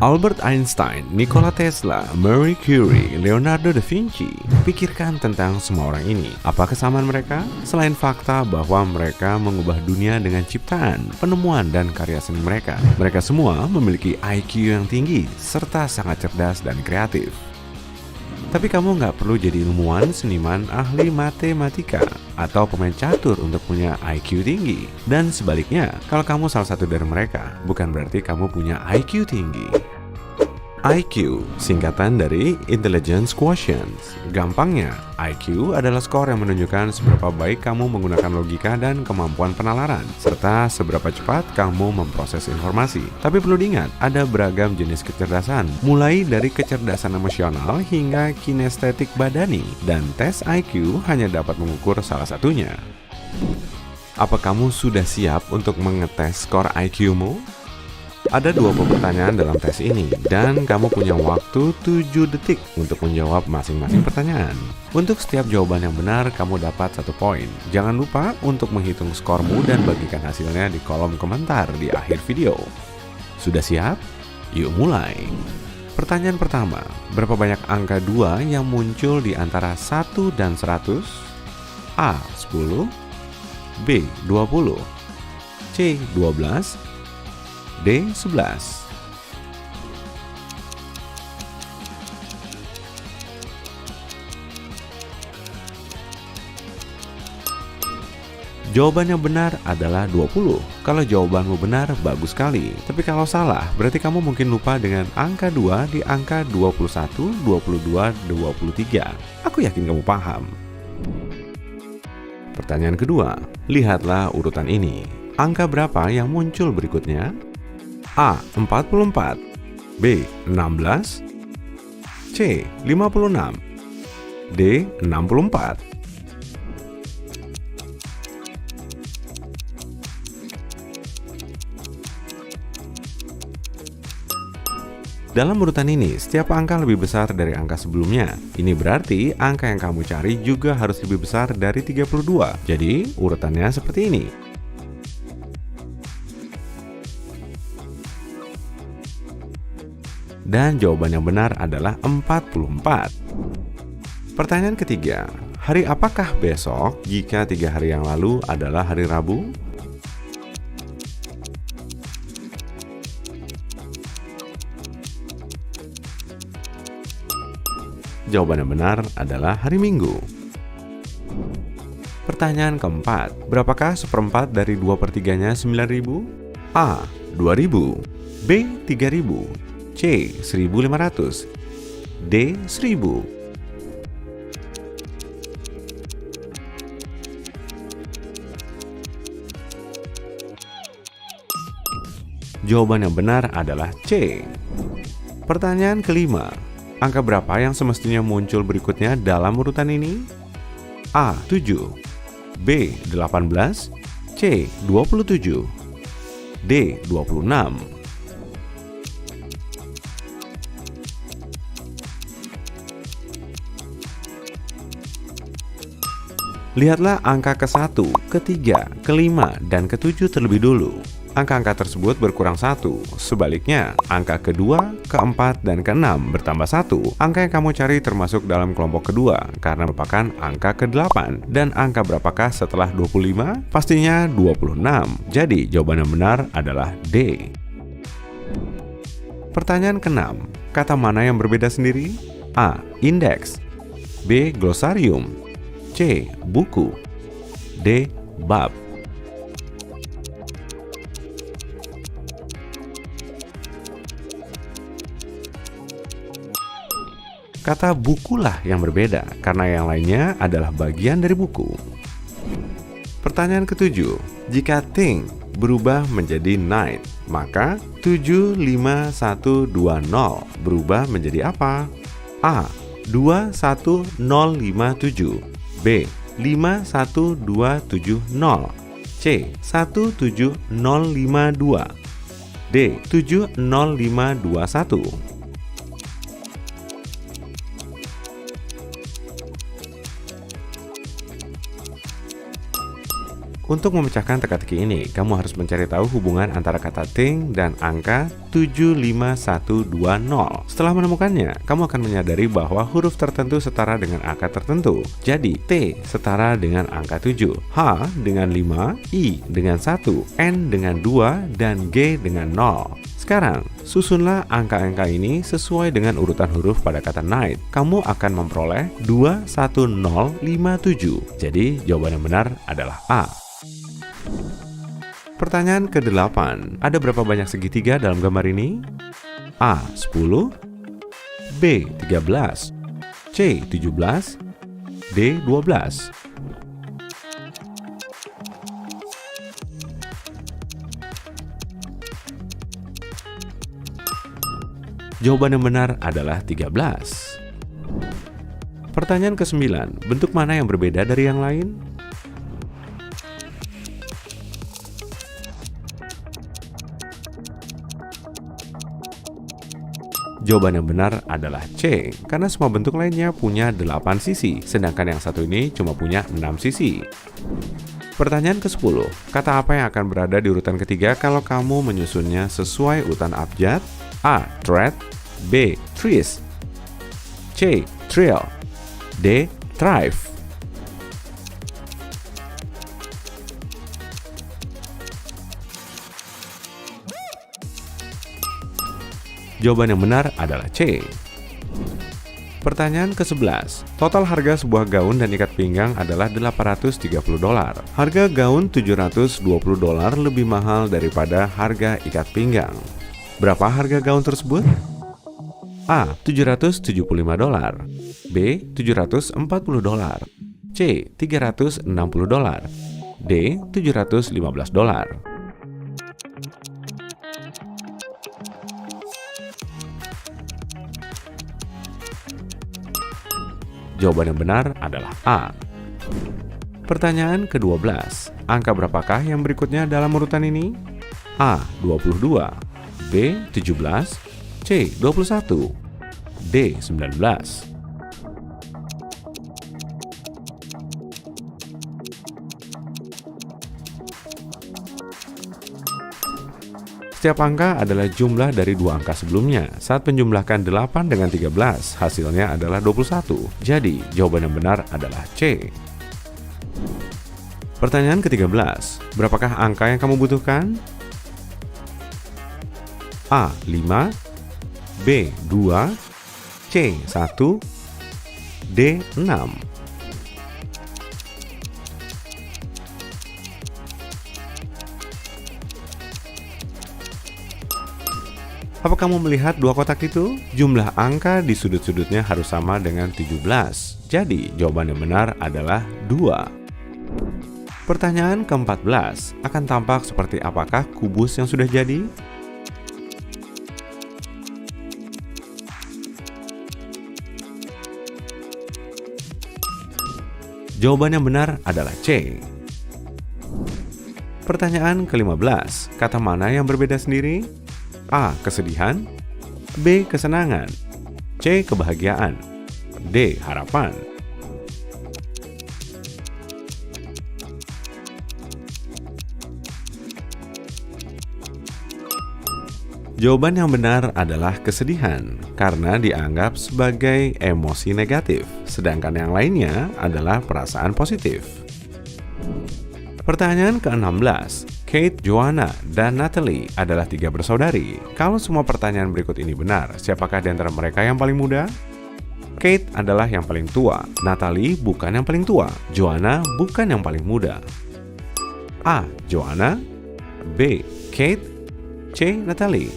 Albert Einstein, Nikola Tesla, Marie Curie, Leonardo da Vinci. Pikirkan tentang semua orang ini. Apa kesamaan mereka? Selain fakta bahwa mereka mengubah dunia dengan ciptaan, penemuan, dan karya seni mereka. Mereka semua memiliki IQ yang tinggi, serta sangat cerdas dan kreatif. Tapi kamu nggak perlu jadi ilmuwan, seniman, ahli matematika, atau pemain catur untuk punya IQ tinggi. Dan sebaliknya, kalau kamu salah satu dari mereka, bukan berarti kamu punya IQ tinggi. IQ, singkatan dari Intelligence Quotient. Gampangnya, IQ adalah skor yang menunjukkan seberapa baik kamu menggunakan logika dan kemampuan penalaran, serta seberapa cepat kamu memproses informasi. Tapi perlu diingat, ada beragam jenis kecerdasan, mulai dari kecerdasan emosional hingga kinestetik badani, dan tes IQ hanya dapat mengukur salah satunya. Apa kamu sudah siap untuk mengetes skor IQ-mu? Ada 20 pertanyaan dalam tes ini, dan kamu punya waktu 7 detik untuk menjawab masing-masing pertanyaan. Untuk setiap jawaban yang benar, kamu dapat 1 poin. Jangan lupa untuk menghitung skormu dan bagikan hasilnya di kolom komentar di akhir video. Sudah siap? Yuk mulai! Pertanyaan pertama, berapa banyak angka 2 yang muncul di antara 1 dan 100? A. 10, B. 20, C. 12, D. 11. Jawaban yang benar adalah 20. Kalau jawabanmu benar, bagus sekali. Tapi kalau salah, berarti kamu mungkin lupa dengan angka 2 di angka 21, 22, 23. Aku yakin kamu paham. Pertanyaan kedua, lihatlah urutan ini. Angka berapa yang muncul berikutnya? A. 44, B. 16, C. 56, D. 64. Dalam urutan ini, setiap angka lebih besar dari angka sebelumnya. Ini berarti angka yang kamu cari juga harus lebih besar dari 32. Jadi, urutannya seperti ini. Dan jawaban yang benar adalah 44. Pertanyaan ketiga, hari apakah besok jika 3 hari yang lalu adalah hari Rabu? Jawaban yang benar adalah hari Minggu. Pertanyaan keempat, berapakah 1/4 dari 2/3-nya 9.000? A. 2.000, B. 3.000, C. 1.500, D. 1.000. Jawaban yang benar adalah C. Pertanyaan kelima, angka berapa yang semestinya muncul berikutnya dalam urutan ini? A. 7, B. 18, C. 27, D. 26. Lihatlah angka ke-1, ke-3, ke-5, dan ke-7 terlebih dulu. Angka-angka tersebut berkurang 1. Sebaliknya, angka ke-2, ke-4, dan ke-6 bertambah 1. Angka yang kamu cari termasuk dalam kelompok kedua, karena merupakan angka ke-8. Dan angka berapakah setelah 25? Pastinya 26. Jadi, jawaban yang benar adalah D. Pertanyaan ke-6, kata mana yang berbeda sendiri? A. Indeks, B. Glosarium, C. Buku, D. Bab. Kata bukulah yang berbeda, karena yang lainnya adalah bagian dari buku. Pertanyaan ke-7, jika think berubah menjadi night, maka 75120 berubah menjadi apa? A. 21057, B. 51270, C. 17052, D. 70521. Untuk memecahkan teka-teki ini, kamu harus mencari tahu hubungan antara kata thing dan angka 75120. Setelah menemukannya, kamu akan menyadari bahwa huruf tertentu setara dengan angka tertentu. Jadi, T setara dengan angka 7, H dengan 5, I dengan 1, N dengan 2, dan G dengan 0. Sekarang, susunlah angka-angka ini sesuai dengan urutan huruf pada kata night. Kamu akan memperoleh 21057. Jadi, jawaban yang benar adalah A. Pertanyaan ke-8. Ada berapa banyak segitiga dalam gambar ini? A. 10, B. 13, C. 17, D. 12. Jawaban yang benar adalah 13. Pertanyaan ke-9. Bentuk mana yang berbeda dari yang lain? Jawaban yang benar adalah C, karena semua bentuk lainnya punya 8 sisi, sedangkan yang satu ini cuma punya 6 sisi. Pertanyaan ke-10. Kata apa yang akan berada di urutan ketiga kalau kamu menyusunnya sesuai urutan abjad? A. Thread, B. Trees, C. Trail, D. Thrive. Jawaban yang benar adalah C. Pertanyaan ke-11. Total harga sebuah gaun dan ikat pinggang adalah $830. Harga gaun $720 lebih mahal daripada harga ikat pinggang. Berapa harga gaun tersebut? A. $775, B. $740, C. $360, D. $715. Jawaban yang benar adalah A. Pertanyaan ke-12. Angka berapakah yang berikutnya dalam urutan ini? A. 22, B. 17, C. 21, D. 19. Setiap angka adalah jumlah dari dua angka sebelumnya. Saat menjumlahkan 8 dengan 13, hasilnya adalah 21. Jadi, jawaban yang benar adalah C. Pertanyaan ke-13. Berapakah angka yang kamu butuhkan? A. 5, B. 2, C. 1, D. 6. Apa kamu melihat dua kotak itu? Jumlah angka di sudut-sudutnya harus sama dengan 17. Jadi, jawaban yang benar adalah 2. Pertanyaan ke-14. Akan tampak seperti apakah kubus yang sudah jadi? Jawaban yang benar adalah C. Pertanyaan ke-15. Kata mana yang berbeda sendiri? A. Kesedihan, B. Kesenangan, C. Kebahagiaan, D. Harapan. Jawaban yang benar adalah kesedihan, karena dianggap sebagai emosi negatif, sedangkan yang lainnya adalah perasaan positif. Pertanyaan ke-16. Kate, Joanna, dan Natalie adalah 3 bersaudari. Kalau semua pertanyaan berikut ini benar, siapakah di antara mereka yang paling muda? Kate adalah yang paling tua, Natalie bukan yang paling tua, Joanna bukan yang paling muda. A. Joanna, B. Kate, C. Natalie,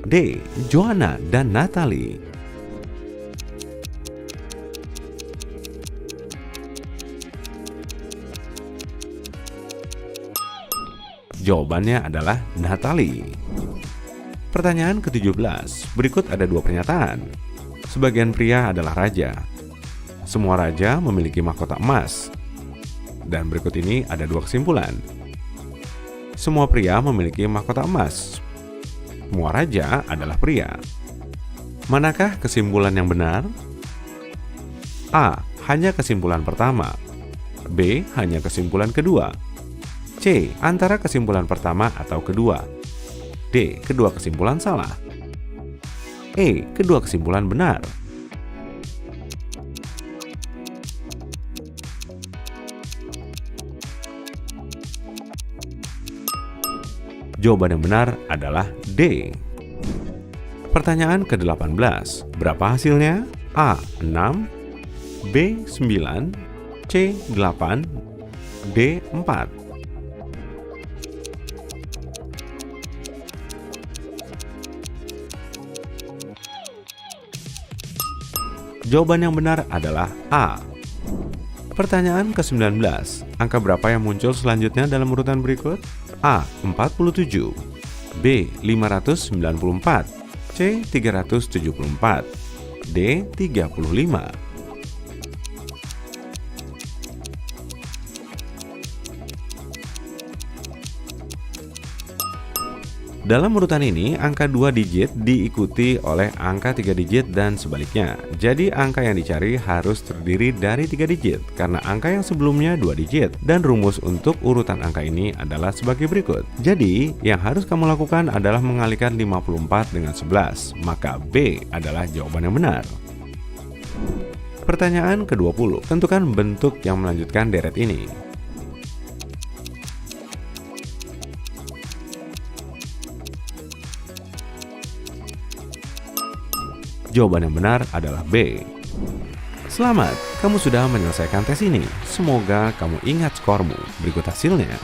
D. Joanna dan Natalie. Jawabannya adalah Natalie. Pertanyaan ke-17. Berikut ada 2 pernyataan. Sebagian pria adalah raja. Semua raja memiliki mahkota emas. Dan berikut ini ada 2 kesimpulan. Semua pria memiliki mahkota emas. Semua raja adalah pria. Manakah kesimpulan yang benar? A. Hanya kesimpulan pertama. B. Hanya kesimpulan kedua. C. Antara kesimpulan pertama atau kedua. D. Kedua kesimpulan salah. E. Kedua kesimpulan benar. Jawaban yang benar adalah D. Pertanyaan ke-18. Berapa hasilnya? A. 6, B. 9, C. 8, D. 4. Jawaban yang benar adalah A. Pertanyaan ke-19. Angka berapa yang muncul selanjutnya dalam urutan berikut? A. 47, B. 594, C. 374, D. 35. Dalam urutan ini, angka 2 digit diikuti oleh angka 3 digit dan sebaliknya. Jadi angka yang dicari harus terdiri dari 3 digit, karena angka yang sebelumnya 2 digit. Dan rumus untuk urutan angka ini adalah sebagai berikut. Jadi, yang harus kamu lakukan adalah mengalihkan 54 dengan 11. Maka B adalah jawaban yang benar. Pertanyaan ke-20. Tentukan bentuk yang melanjutkan deret ini. Jawaban yang benar adalah B. Selamat, kamu sudah menyelesaikan tes ini. Semoga kamu ingat skormu. Berikut hasilnya.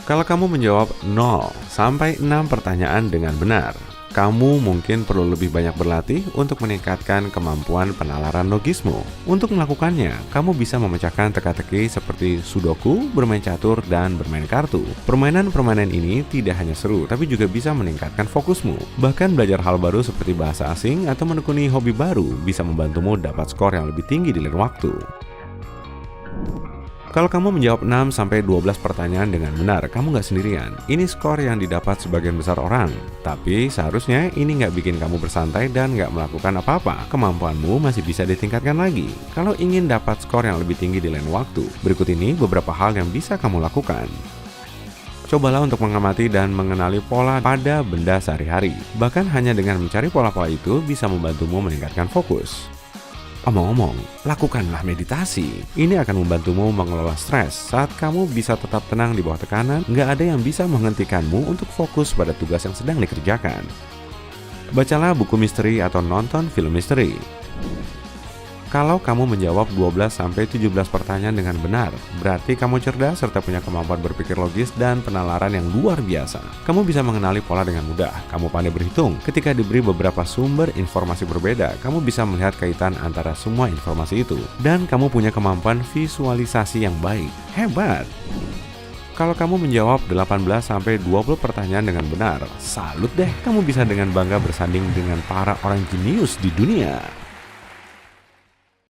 Kalau kamu menjawab 0 sampai 6 pertanyaan dengan benar, kamu mungkin perlu lebih banyak berlatih untuk meningkatkan kemampuan penalaran logismu. Untuk melakukannya, kamu bisa memecahkan teka-teki seperti sudoku, bermain catur, dan bermain kartu. Permainan-permainan ini tidak hanya seru, tapi juga bisa meningkatkan fokusmu. Bahkan belajar hal baru seperti bahasa asing atau menekuni hobi baru bisa membantumu dapat skor yang lebih tinggi di lain waktu. Kalau kamu menjawab 6-12 pertanyaan dengan benar, kamu nggak sendirian. Ini skor yang didapat sebagian besar orang. Tapi seharusnya ini nggak bikin kamu bersantai dan nggak melakukan apa-apa. Kemampuanmu masih bisa ditingkatkan lagi. Kalau ingin dapat skor yang lebih tinggi di lain waktu, berikut ini beberapa hal yang bisa kamu lakukan. Cobalah untuk mengamati dan mengenali pola pada benda sehari-hari. Bahkan hanya dengan mencari pola-pola itu bisa membantumu meningkatkan fokus. Omong-omong, lakukanlah meditasi. Ini akan membantumu mengelola stres. Saat kamu bisa tetap tenang di bawah tekanan, nggak ada yang bisa menghentikanmu untuk fokus pada tugas yang sedang dikerjakan. Bacalah buku misteri atau nonton film misteri. Kalau kamu menjawab 12-17 pertanyaan dengan benar, berarti kamu cerdas serta punya kemampuan berpikir logis dan penalaran yang luar biasa. Kamu bisa mengenali pola dengan mudah, kamu pandai berhitung. Ketika diberi beberapa sumber informasi berbeda, kamu bisa melihat kaitan antara semua informasi itu. Dan kamu punya kemampuan visualisasi yang baik. Hebat! Kalau kamu menjawab 18-20 pertanyaan dengan benar, salut deh, kamu bisa dengan bangga bersanding dengan para orang jenius di dunia.